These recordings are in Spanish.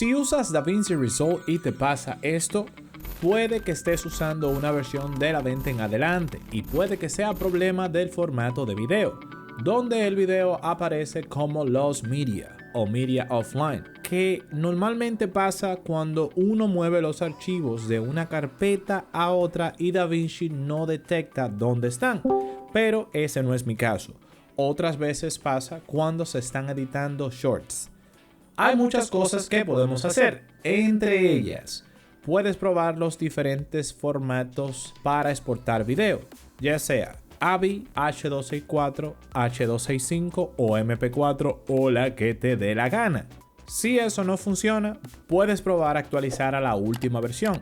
Si usas DaVinci Resolve y te pasa esto, puede que estés usando una versión de la 20 en adelante y puede que sea problema del formato de video, donde el video aparece como Lost Media o Media Offline, que normalmente pasa cuando uno mueve los archivos de una carpeta a otra y DaVinci no detecta dónde están, pero ese no es mi caso. Otras veces pasa cuando se están editando shorts. Hay muchas cosas que podemos hacer, entre ellas, puedes probar los diferentes formatos para exportar video, ya sea AVI, H264, H265 o MP4 o la que te dé la gana. Si eso no funciona, puedes probar actualizar a la última versión.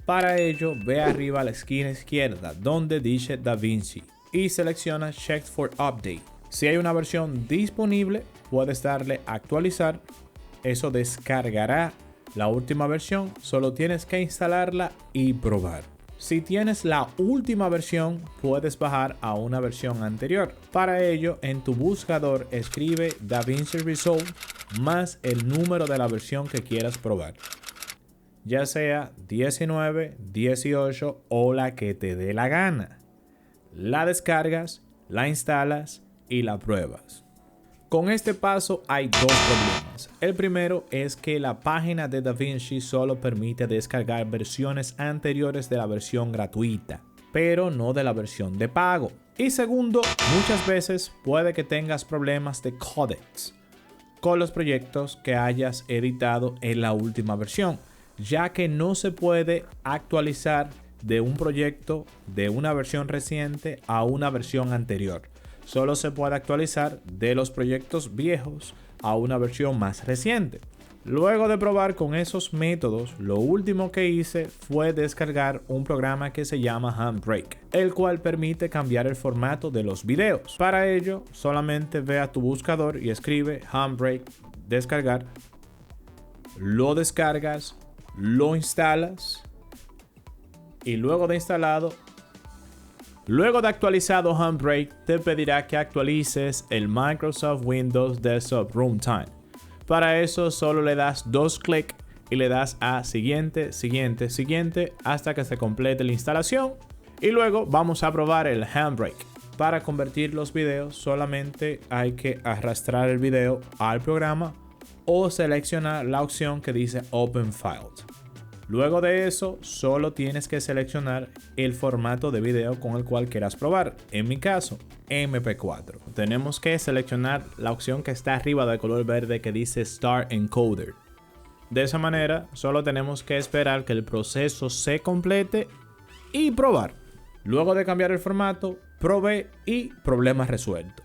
Para ello, ve arriba a la esquina izquierda donde dice DaVinci y selecciona Check for Update. Si hay una versión disponible, puedes darle a actualizar. Eso descargará la última versión, solo tienes que instalarla y probar. Si tienes la última versión, puedes bajar a una versión anterior. Para ello, en tu buscador escribe DaVinci Resolve más el número de la versión que quieras probar, ya sea 19, 18 o la que te dé la gana. La descargas, la instalas y la pruebas. Con este paso hay dos problemas. El primero es que la página de DaVinci solo permite descargar versiones anteriores de la versión gratuita, pero no de la versión de pago. Y segundo, muchas veces puede que tengas problemas de codecs con los proyectos que hayas editado en la última versión, ya que no se puede actualizar de un proyecto de una versión reciente a una versión anterior. Solo se puede actualizar de los proyectos viejos a una versión más reciente. Luego de probar con esos métodos, lo último que hice fue descargar un programa que se llama Handbrake, el cual permite cambiar el formato de los videos. Para ello, solamente ve a tu buscador y escribe Handbrake, descargar, lo descargas, lo instalas y luego de actualizado Handbrake, te pedirá que actualices el Microsoft Windows Desktop Runtime. Para eso solo le das dos clics y le das a siguiente, siguiente, siguiente hasta que se complete la instalación. Y luego vamos a probar el Handbrake. Para convertir los videos solamente hay que arrastrar el video al programa o seleccionar la opción que dice Open File. Luego de eso, solo tienes que seleccionar el formato de video con el cual quieras probar. En mi caso, MP4. Tenemos que seleccionar la opción que está arriba de color verde que dice Start Encoder. De esa manera, solo tenemos que esperar que el proceso se complete y probar. Luego de cambiar el formato, probé y problema resuelto.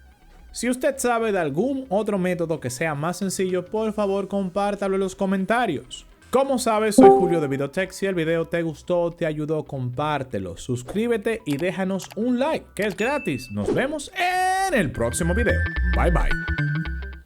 Si usted sabe de algún otro método que sea más sencillo, por favor compártalo en los comentarios. Como sabes, soy Julio de Videotech. Si el video te gustó, te ayudó, compártelo, suscríbete y déjanos un like, que es gratis. Nos vemos en el próximo video. Bye bye.